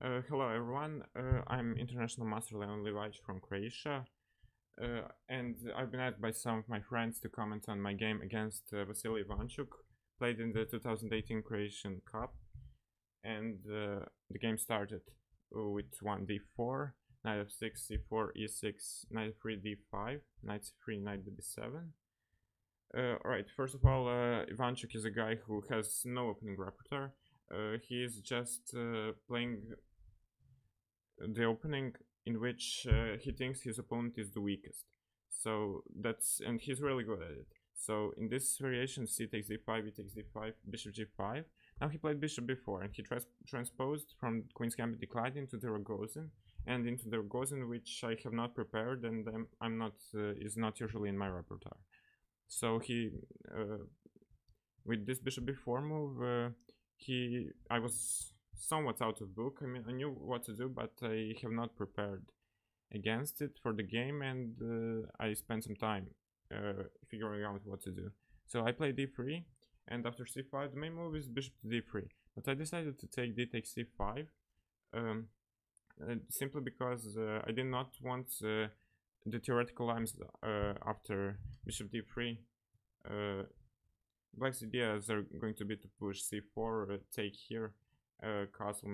Hello everyone, I'm International Master Leon Livaić from Croatia, and I've been asked by some of my friends to comment on my game against Vassily Ivanchuk, played in the 2018 Croatian Cup, and the game started with 1d4, knight f6, c4, e6, knight f3, d5, knight c3, knight b7. Alright, first of all, Ivanchuk is a guy who has no opening repertoire. He is just playing the opening in which he thinks his opponent is the weakest. So and he's really good at it. So in this variation, c takes d5, e takes d5, bishop g5. Now he played bishop b4, and he transposed from Queen's Gambit declined into the Ragozin, and into the Ragozin, which I have not prepared, and is not usually in my repertoire. So he, with this bishop b4 move, I was somewhat out of book. I mean, I knew what to do, but I have not prepared against it for the game, and I spent some time figuring out what to do. So I played d3, and after c5, the main move is bishop to d3. But I decided to take d takes c5, simply because I did not want the theoretical lines after bishop d3. Black's ideas are going to be to push c4, take here, castle,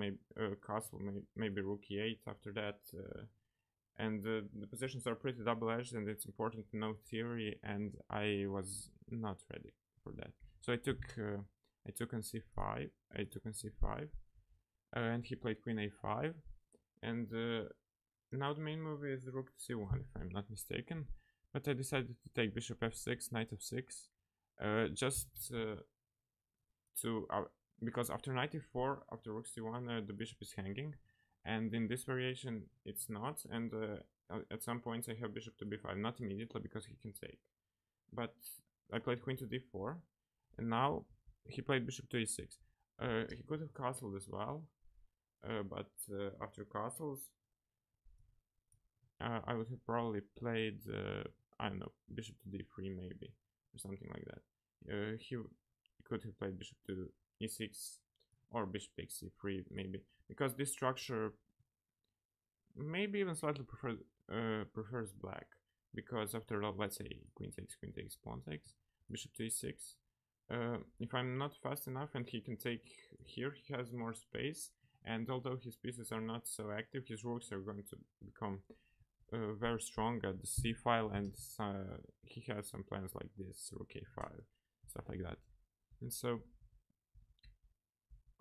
maybe rook e8 after that, and the positions are pretty double-edged, and it's important to know theory, and I was not ready for that. So I took on c5, and he played queen a5, and now the main move is rook to c1, if I'm not mistaken. But I decided to take bishop f6, knight f6, because after knight e4, after rook c1, the bishop is hanging, and in this variation it's not, and at some points I have bishop to b5, not immediately because he can take. But I played queen to d4, and now he played bishop to e6. He could have castled as well, but after castles, I would have probably played, I don't know, bishop to d3 maybe, or something like that. He could have played bishop to e6 or bishop takes c3 maybe, because this structure maybe even slightly prefers black, because after, let's say, queen takes, pawn takes, bishop to e6, if I'm not fast enough and he can take here, he has more space, and although his pieces are not so active, his rooks are going to become very strong at the c file, and he has some plans like this, rook a5, stuff like that. And so,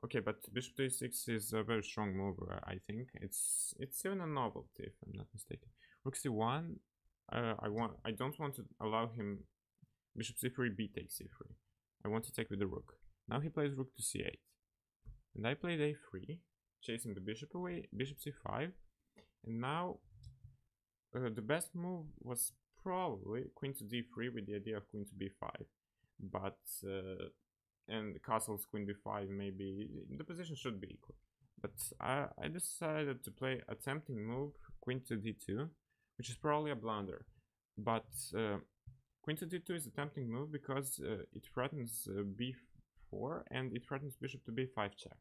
okay, but bishop to e6 is a very strong move, I think. It's even a novelty, if I'm not mistaken. Rook c1, I don't want to allow him bishop c3, b takes c3. I want to take with the rook. Now he plays rook to c8, and I played a3, chasing the bishop away, bishop c5, and now the best move was probably queen to d3 with the idea of queen to b5, but and castles queen b5, maybe the position should be equal. But I decided to play a tempting move, queen to d2, which is probably a blunder. But queen to d2 is a tempting move because it threatens b4, and it threatens bishop to b5 check.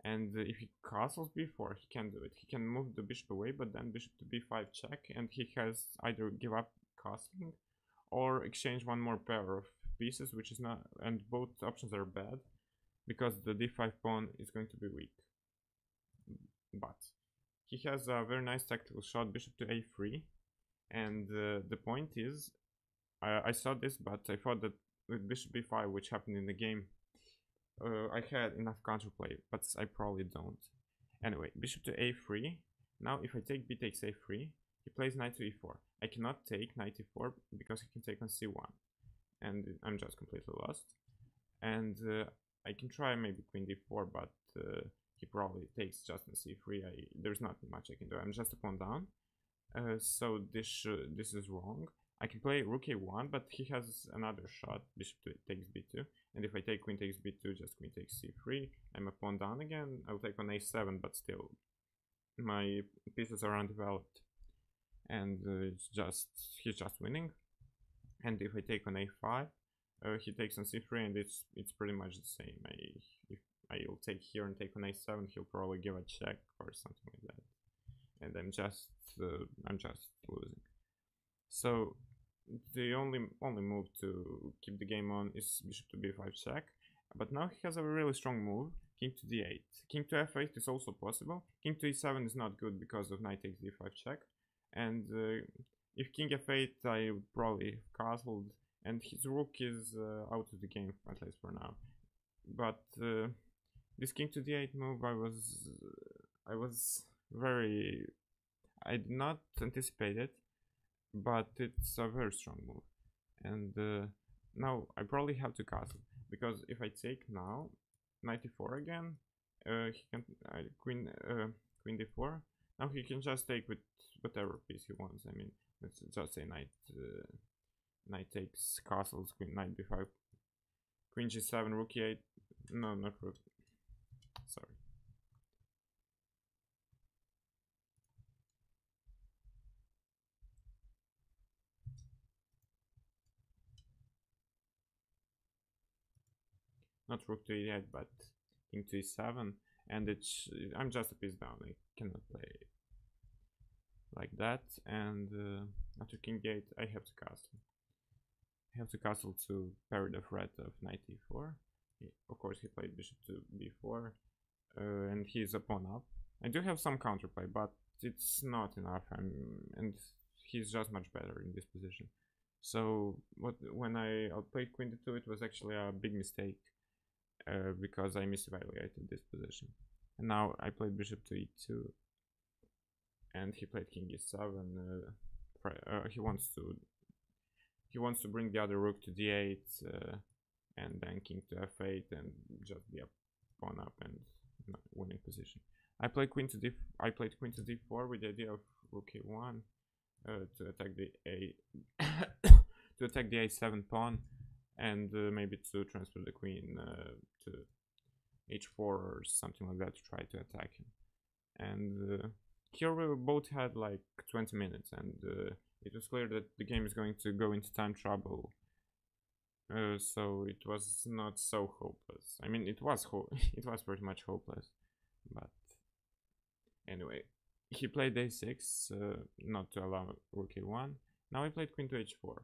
And if he castles b4, he can do it. He can move the bishop away, but then bishop to b5 check, and he has either give up castling or exchange one more pair of pieces, which is not, and both options are bad because the d5 pawn is going to be weak. But he has a very nice tactical shot, bishop to a3, and the point is, I saw this, but I thought that with bishop b5, which happened in the game, I had enough counterplay, but I probably don't. Anyway, bishop to a3. Now if I take b takes a3, he plays knight to e4. I cannot take knight e4 because he can take on c1, and I'm just completely lost. And I can try maybe queen d4, but he probably takes just on c3. There's not much I can do. I'm just a pawn down. So this is wrong. I can play rook a1, but he has another shot, bishop takes b2, and if I take queen takes b2, just queen takes c3, I'm a pawn down again. I'll take on a7, but still, my pieces are undeveloped, and he's just winning. And if I take on a5, he takes on c3, and it's pretty much the same. I'll take here and take on a7, he'll probably give a check or something like that, and I'm just losing. So the only move to keep the game on is bishop to b5 check, but now he has a really strong move, king to d8. King to f8 is also possible. King to e7 is not good because of knight takes d5 check, and if king f8 I would probably have castled, and his rook is out of the game, at least for now. But this king to d8 move, I did not anticipate it, but it's a very strong move. And now I probably have to castle, because if I take now, knight e4 again, he can queen d4. Now he can just take with whatever piece he wants. I mean, let's just say knight takes, castles, queen, knight b5, queen g7, rook e8. No, not rook. Sorry. Not rook to e8, but king to e7, and I'm just a piece down. I cannot play like that, and after king d8 I have to castle. I have to castle to parry the threat of knight e4. Of course he played bishop to b4, and he is a pawn up. I do have some counterplay, but it's not enough, and he's just much better in this position. So when I outplayed queen d2, it was actually a big mistake, because I misevaluated this position. And now I played bishop to e2, and he played king e7. He wants to bring the other rook to d8, and then king to f8, and just be a pawn up and winning position. I played queen to d4 with the idea of rook a1 to attack the to attack the a7 pawn, and maybe to transfer the queen to h4 or something like that to try to attack him. And here we both had like 20 minutes, and it was clear that the game is going to go into time trouble. So it was not so hopeless. I mean, it was pretty much hopeless, but anyway, he played a6 not to allow rook a1. Now he played queen to h4.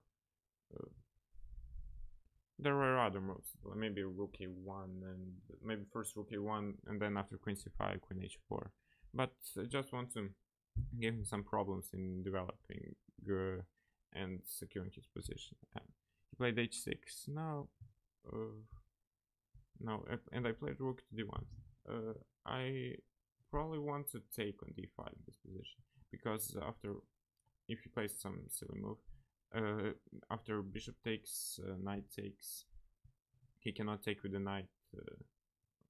There were other moves, maybe rook a1, and maybe first rook a1, and then after queen c5, queen h4. But I just want to give him some problems in developing and securing his position. He played h6. Now, and I played rook to d1. I probably want to take on d5 in this position, because if he plays some silly move, after bishop takes, knight takes, he cannot take with the knight.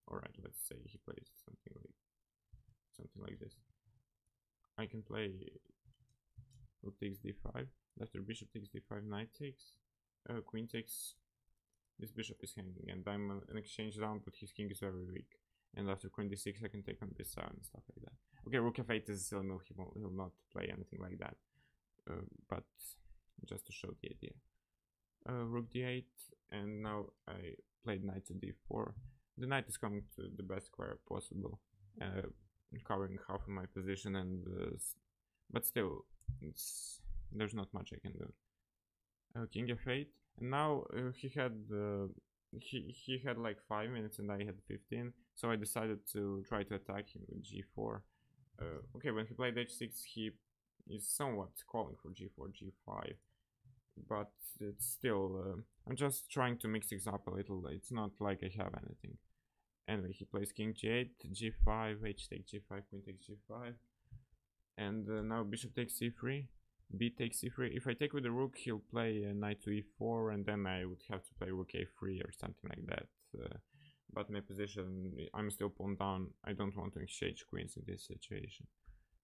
Alright, let's say he plays something like this. I can play rook takes d5. After bishop takes d5, knight takes, queen takes. This bishop is hanging, and I'm an exchange down, but his king is very weak. And after queen d6, I can take on b7 and stuff like that. Okay, rook f8 is a silly move. He'll not play anything like that. But just to show the idea. Rook d8, and now I played knight to d4. The knight is coming to the best square possible, covering half of my position, and but still, there's not much I can do. King f8, and now he had like 5 minutes, and I had 15, so I decided to try to attack him with g4. Okay, when he played h6, he is somewhat calling for g4, g5, but it's still, I'm just trying to mix things up a little. It's not like I have anything. Anyway, he plays king g8, g5, h takes g5, queen takes g5, and now bishop takes c3, b takes c3. If I take with the rook, he'll play knight to e4, and then I would have to play rook a3 or something like that. But my position, I'm still pawn down. I don't want to exchange queens in this situation.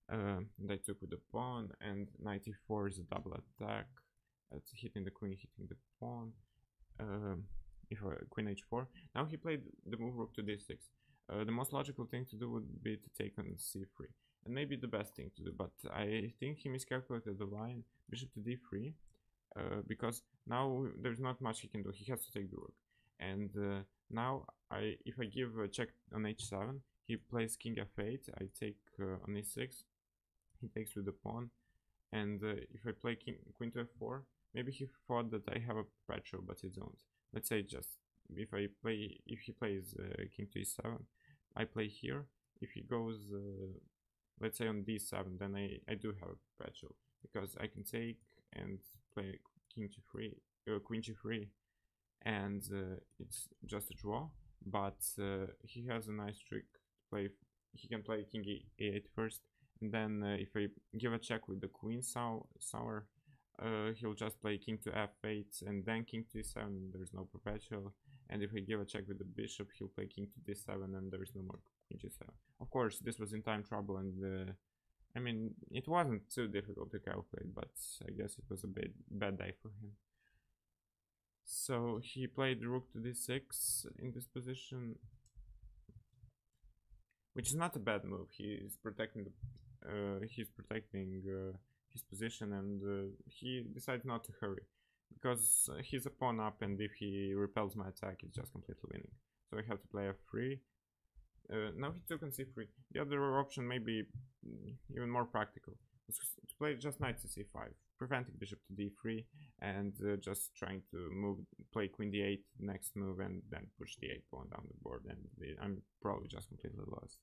And I took with the pawn, and knight e4 is a double attack. It's hitting the queen, hitting the pawn. Queen h4. Now he played the move rook to d6. The most logical thing to do would be to take on c3, and maybe the best thing to do, but I think he miscalculated the line. Bishop to d3, because now there's not much he can do. He has to take the rook, and now if I give a check on h7, he plays king f8, I take on e6, he takes with the pawn, and if I play queen to f4, maybe he thought that I have a perpetual, but I don't. Let's say just if he plays king to e7, I play here. If he goes, let's say on d7, then I do have a perpetual, because I can take and play king to queen g3, and it's just a draw. But he has a nice trick to play. He can play king e8 first, and then if I give a check with the queen sour, he'll just play king to f8 and then king to e7, there's no perpetual. And if I give a check with the bishop, he'll play king to d7 and there's no more queen g7. Of course, this was in time trouble, and I mean, it wasn't too difficult to calculate, but I guess it was a bad day for him. So he played rook to d6 in this position, which is not a bad move. He's protecting his position, and he decides not to hurry, because he's a pawn up, and if he repels my attack, it's just completely winning. So I have to play f3. Now he took on c3. The other option may be even more practical, to play just knight to c5, preventing bishop to d3, and just trying to play queen d8 next move, and then push the 8 pawn down the board, and I'm probably just completely lost.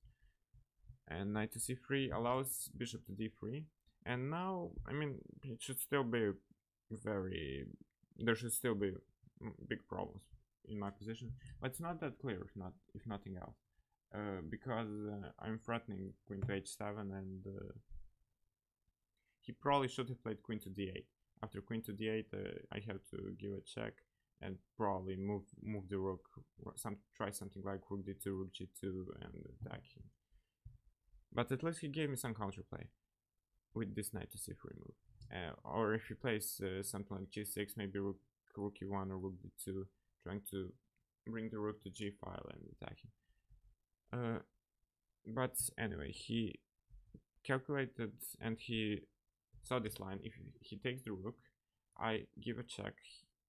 And knight to c3 allows bishop to d3, and now, I mean, it should still be there should still be big problems in my position, but it's not that clear, if nothing else, because I'm threatening queen to h7, and he probably should have played queen to d8. After queen to d8, I have to give a check and probably move the rook, try something like rook d2, rook g2, and attack him. But at least he gave me some counterplay with this knight to c3 move. Or if he plays something like g6, maybe rook e1 or rook d2, trying to bring the rook to g file and attack him. But anyway, he calculated, and he saw this line. If he takes the rook, I give a check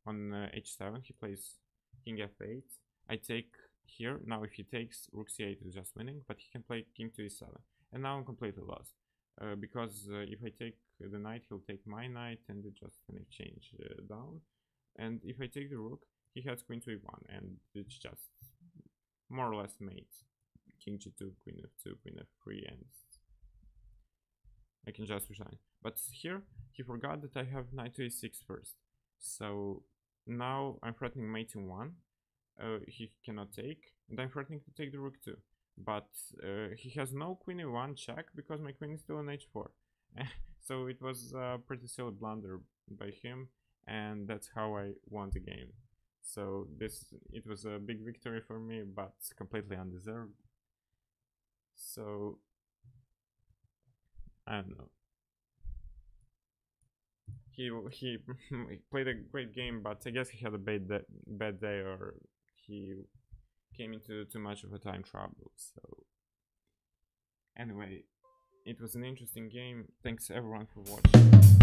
on h7. He plays king f8. I take here. Now if he takes, rook c8 is just winning, but he can play king to e7. And now I'm completely lost, because if I take the knight, he'll take my knight, and it just an exchange down. And if I take the rook, he has queen to e1, and it's just more or less mates. King g2, queen f2, queen f3, and I can just resign. But here, he forgot that I have knight to e6 first. So now I'm threatening mate in 1. He cannot take, and I'm threatening to take the rook too. But he has no queen e1 check, because my queen is still on h4. So it was a pretty silly blunder by him, and that's how I won the game. So it was a big victory for me, but completely undeserved. So I don't know. He played a great game, but I guess he had a bad day, or he came into too much of a time trouble. So anyway, it was an interesting game. Thanks everyone for watching.